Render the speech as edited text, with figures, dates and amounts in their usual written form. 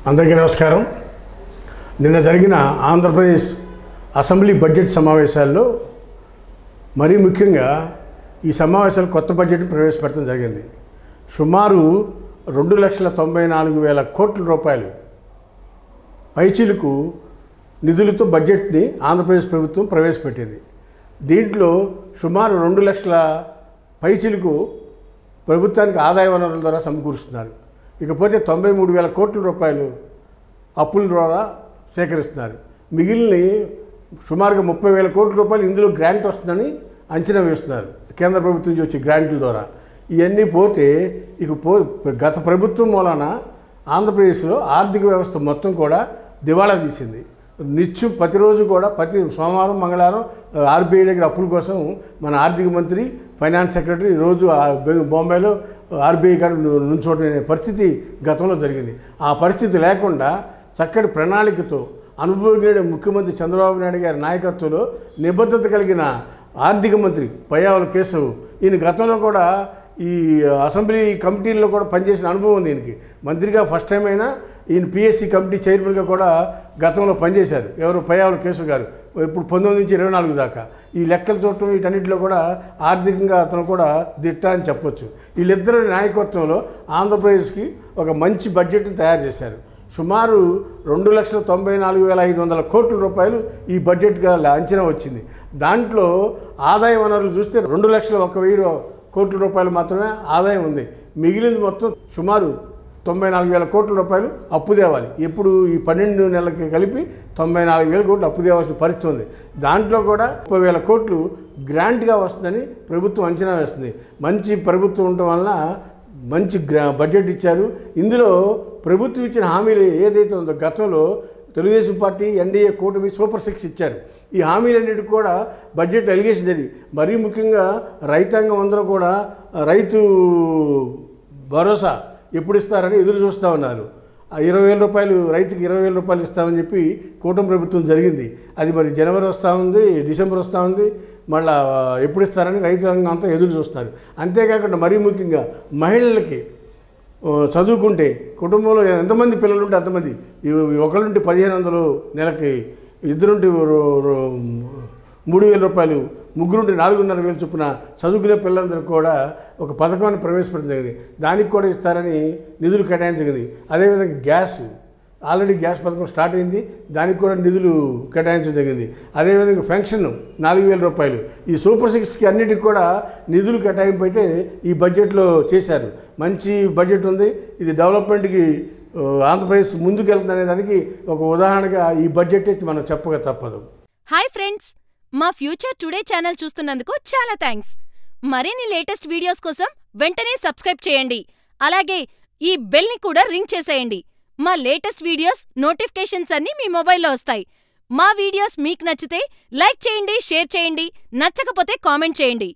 అందరికీ నమస్కారం. నిన్న జరిగిన ఆంధ్రప్రదేశ్ అసెంబ్లీ బడ్జెట్ సమావేశాల్లో మరీ ముఖ్యంగా ఈ సమావేశాలు కొత్త బడ్జెట్ను ప్రవేశపెట్టడం జరిగింది. సుమారు 2,94,000 కోట్ల రూపాయలు పైచిలుకు నిధులతో బడ్జెట్ని ఆంధ్రప్రదేశ్ ప్రభుత్వం ప్రవేశపెట్టింది. దీంట్లో సుమారు 2 లక్షల పైచిలుకు ప్రభుత్వానికి ఆదాయ వనరుల ద్వారా సమకూరుస్తున్నారు. ఇకపోతే 93,000 కోట్ల రూపాయలు అప్పుల ద్వారా సేకరిస్తున్నారు. మిగిలిన సుమారుగా 30,000 కోట్ల రూపాయలు ఇందులో గ్రాంట్ వస్తుందని అంచనా వేస్తున్నారు కేంద్ర ప్రభుత్వం నుంచి వచ్చే గ్రాంట్ల ద్వారా. ఇవన్నీ పోతే గత ప్రభుత్వం మూలాన ఆంధ్రప్రదేశ్లో ఆర్థిక వ్యవస్థ మొత్తం కూడా దివాళా తీసింది. నిత్యం ప్రతిరోజు కూడా ప్రతి సోమవారం మంగళవారం ఆర్బీఐ దగ్గర అప్పుల కోసం మన ఆర్థిక మంత్రి ఫైనాన్స్ సెక్రటరీ రోజు బాంబేలో ఆర్బీఐ కాడ నుంచోటనే పరిస్థితి గతంలో జరిగింది. ఆ పరిస్థితి లేకుండా చక్కటి ప్రణాళికతో అనుభవజ్ఞుడు ముఖ్యమంత్రి చంద్రబాబు నాయుడు గారి నాయకత్వంలో నిబద్ధత కలిగిన ఆర్థిక మంత్రి పయ్యావుల కేశవ్, ఈయన గతంలో కూడా ఈ అసెంబ్లీ కమిటీల్లో కూడా పనిచేసిన అనుభవం ఉంది. ఈయనకి మంత్రిగా ఫస్ట్ టైం అయినా ఈయన పిఎస్సి కమిటీ చైర్మన్గా కూడా గతంలో పనిచేశారు. ఎవరు? పయ్యావుల కేశవ్ గారు. ఇప్పుడు 19 నుంచి 24 దాకా ఈ లెక్కలు చూడటం వీటన్నిటిలో కూడా ఆర్థికంగా అతను కూడా దిట్ట అని చెప్పొచ్చు. వీళ్ళిద్దరి నాయకత్వంలో ఆంధ్రప్రదేశ్కి ఒక మంచి బడ్జెట్ని తయారు చేశారు. సుమారు 2,94,500 కోట్ల రూపాయలు ఈ బడ్జెట్గా అంచనా వచ్చింది. దాంట్లో ఆదాయ వనరులు చూస్తే 2,01,000 కోట్ల రూపాయలు మాత్రమే ఆదాయం ఉంది. మిగిలింది మొత్తం సుమారు 94,000 కోట్ల రూపాయలు అప్పు తేవాలి. ఎప్పుడు ఈ 12 నెలలకి కలిపి 94,000 కోట్లు అప్పు తేవాల్సిన పరిస్థితి ఉంది. దాంట్లో కూడా 30,000 కోట్లు గ్రాంట్గా వస్తుందని ప్రభుత్వం అంచనా వేస్తుంది. మంచి ప్రభుత్వం ఉండటం వలన మంచి బడ్జెట్ ఇచ్చారు. ఇందులో ప్రభుత్వం ఇచ్చిన హామీలు ఏదైతే ఉందో గతంలో తెలుగుదేశం పార్టీ ఎన్డీఏ కూటమి సూపర్ 6 ఇచ్చారు. ఈ హామీలన్నిటికి కూడా బడ్జెట్ ఎలిగేషన్ జరిగి మరీ ముఖ్యంగా రైతాంగం అందరూ కూడా రైతు భరోసా ఎప్పుడు ఇస్తారని ఎదురు చూస్తూ ఉన్నారు. 20,000 రూపాయలు రైతుకి 20,000 రూపాయలు ఇస్తామని చెప్పి కూటమి ప్రభుత్వం జరిగింది. అది మరి జనవరి వస్తూ ఉంది, డిసెంబర్ వస్తూ ఉంది, మళ్ళీ ఎప్పుడు ఇస్తారని రైతాంగం అంతా ఎదురు చూస్తున్నారు. అంతేకాకుండా మరీ ముఖ్యంగా మహిళలకి చదువుకుంటే కుటుంబంలో ఎంతమంది పిల్లలు ఉంటే అంతమంది, ఒకళ్ళుంటే 1,500 నెలకి, ఇద్దరుంటే 3,000 రూపాయలు, ముగ్గురుంటే 4,500 చొప్పున చదువుకునే పిల్లలందరికీ కూడా ఒక పథకాన్ని ప్రవేశపెట్టడం జరిగింది. దానికి కూడా ఇస్తారని నిధులు కేటాయించగలిగింది. అదేవిధంగా గ్యాస్ ఆల్రెడీ గ్యాస్ పథకం స్టార్ట్ అయింది, దానికి కూడా నిధులు కేటాయించడం జరిగింది. అదేవిధంగా పెన్షన్ 4,000 రూపాయలు. ఈ సూపర్ 6కి అన్నిటికి కూడా నిధులు కేటాయింపు అయితే ఈ బడ్జెట్లో చేశారు. మంచి బడ్జెట్ ఉంది. ఇది డెవలప్మెంట్కి ఆంధ్రప్రదేశ్ ముందుకెళ్తుందనే దానికి ఒక ఉదాహరణగా ఈ బడ్జెట్ మనం చెప్పక తప్పదు. హాయ్ ఫ్రెండ్స్, మా ఫ్యూచర్ టుడే ఛానల్ చూస్తున్నందుకు చాలా థ్యాంక్స్. మరిన్ని లేటెస్ట్ వీడియోస్ కోసం వెంటనే సబ్స్క్రైబ్ చేయండి. అలాగే ఈ బెల్ని కూడా రింగ్ చేసేయండి. మా లేటెస్ట్ వీడియోస్ నోటిఫికేషన్స్ అన్నీ మీ మొబైల్లో వస్తాయి. మా వీడియోస్ మీకు నచ్చితే లైక్ చేయండి, షేర్ చేయండి, నచ్చకపోతే కామెంట్ చేయండి.